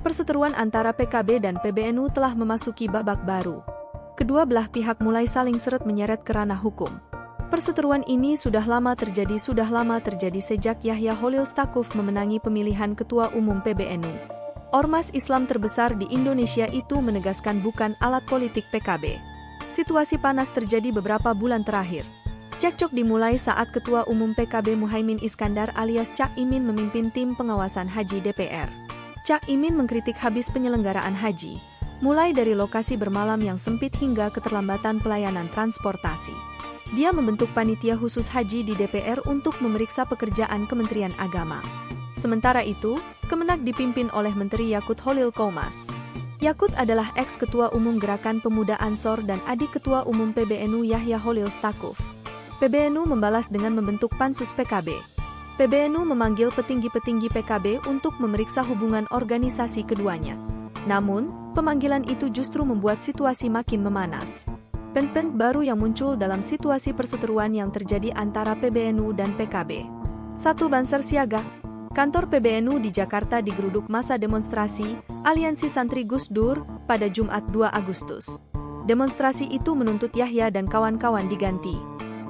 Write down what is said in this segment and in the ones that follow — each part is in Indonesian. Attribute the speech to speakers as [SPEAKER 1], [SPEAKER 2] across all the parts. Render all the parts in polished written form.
[SPEAKER 1] Perseteruan antara PKB dan PBNU telah memasuki babak baru. Kedua belah pihak mulai saling seret menyeret ke ranah hukum. Perseteruan ini sudah lama terjadi sejak Yahya Holil Stakuf memenangi pemilihan Ketua Umum PBNU. Ormas Islam terbesar di Indonesia itu menegaskan bukan alat politik PKB. Situasi panas terjadi beberapa bulan terakhir. Cekcok dimulai saat Ketua Umum PKB Muhaimin Iskandar alias Cak Imin memimpin tim pengawasan haji DPR. Cak Imin mengkritik habis penyelenggaraan haji, mulai dari lokasi bermalam yang sempit hingga keterlambatan pelayanan transportasi. Dia membentuk panitia khusus haji di DPR untuk memeriksa pekerjaan Kementerian Agama. Sementara itu, Kemenak dipimpin oleh Menteri Yakut Holil Qomas. Yakut adalah ex-ketua umum Gerakan Pemuda Ansor dan adik ketua umum PBNU Yahya Holil Stakuf. PBNU membalas dengan membentuk pansus PKB. PBNU memanggil petinggi-petinggi PKB untuk memeriksa hubungan organisasi keduanya. Namun, pemanggilan itu justru membuat situasi makin memanas. Pen-pen baru yang muncul dalam situasi perseteruan yang terjadi antara PBNU dan PKB. 1. Banser siaga. Kantor PBNU di Jakarta digeruduk masa demonstrasi Aliansi Santri Gus Dur pada Jumat 2 Agustus. Demonstrasi itu menuntut Yahya dan kawan-kawan diganti.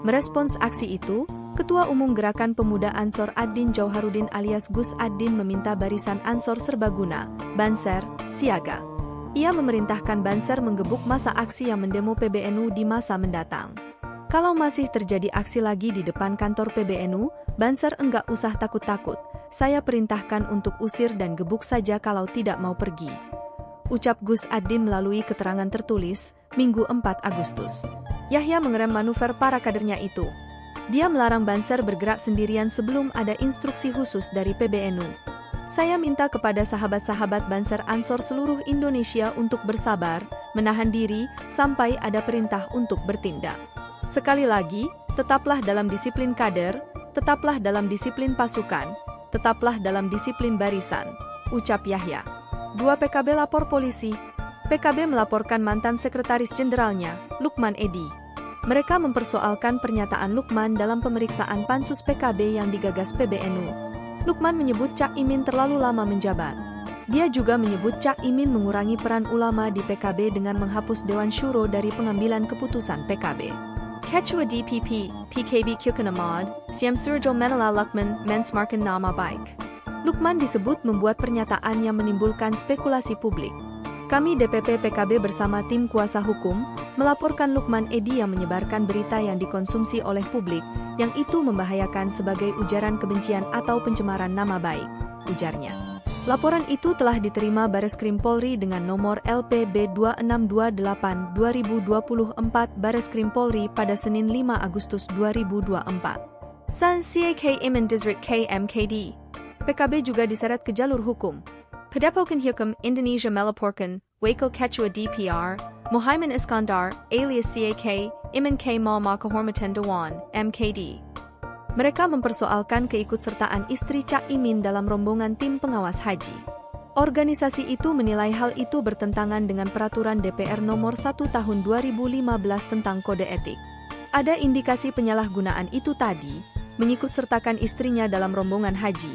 [SPEAKER 1] Merespons aksi itu, Ketua Umum Gerakan Pemuda Ansor Ad-Din Jauharudin alias Gus Ad-Din meminta barisan Ansor Serbaguna, Banser, siaga. Ia memerintahkan Banser menggebuk masa aksi yang mendemo PBNU di masa mendatang. Kalau masih terjadi aksi lagi di depan kantor PBNU, Banser enggak usah takut-takut, saya perintahkan untuk usir dan gebuk saja kalau tidak mau pergi. Ucap Gus Ad-Din melalui keterangan tertulis, Minggu 4 Agustus. Yahya mengerem manuver para kadernya itu. Dia melarang Banser bergerak sendirian sebelum ada instruksi khusus dari PBNU. Saya minta kepada sahabat-sahabat Banser Ansor seluruh Indonesia untuk bersabar, menahan diri, sampai ada perintah untuk bertindak. Sekali lagi, tetaplah dalam disiplin kader, tetaplah dalam disiplin pasukan, tetaplah dalam disiplin barisan, ucap Yahya. 2. PKB lapor polisi. PKB melaporkan mantan sekretaris jenderalnya, Lukman Edy. Mereka mempersoalkan pernyataan Lukman dalam pemeriksaan pansus PKB yang digagas PBNU. Lukman menyebut Cak Imin terlalu lama menjabat. Dia juga menyebut Cak Imin mengurangi peran ulama di PKB dengan menghapus Dewan Syuro dari pengambilan keputusan PKB. Ketua DPP, PKB Kukanamad, Siam Surjo Menala Lukman, Mensmarkan Nama Baik. Lukman disebut membuat pernyataan yang menimbulkan spekulasi publik. Kami DPP PKB bersama tim kuasa hukum, melaporkan Lukman Edy yang menyebarkan berita yang dikonsumsi oleh publik, yang itu membahayakan sebagai ujaran kebencian atau pencemaran nama baik, ujarnya. Laporan itu telah diterima Bareskrim Polri dengan nomor LPB 2628/2024 Bareskrim Polri pada Senin 5 Agustus 2024. San CAK Iman Dizrit KMKD. PKB juga diseret ke jalur hukum. Padepokan Hukum Indonesia melaporkan, Wakil Ketua DPR, Muhaimin Iskandar, alias CAK, Iman K. Malma Kehormatan Dewan, MKD. Mereka mempersoalkan keikutsertaan istri Cak Imin dalam rombongan tim pengawas haji. Organisasi itu menilai hal itu bertentangan dengan peraturan DPR nomor 1 tahun 2015 tentang kode etik. Ada indikasi penyalahgunaan itu tadi, mengikutsertakan istrinya dalam rombongan haji.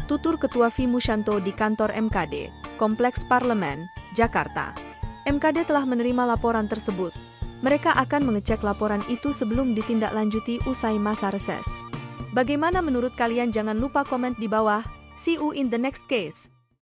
[SPEAKER 1] Tutur Ketua V. Musyanto di kantor MKD, Kompleks Parlemen, Jakarta. MKD telah menerima laporan tersebut. Mereka akan mengecek laporan itu sebelum ditindaklanjuti usai masa reses. Bagaimana menurut kalian? Jangan lupa komen di bawah. See you in the next case.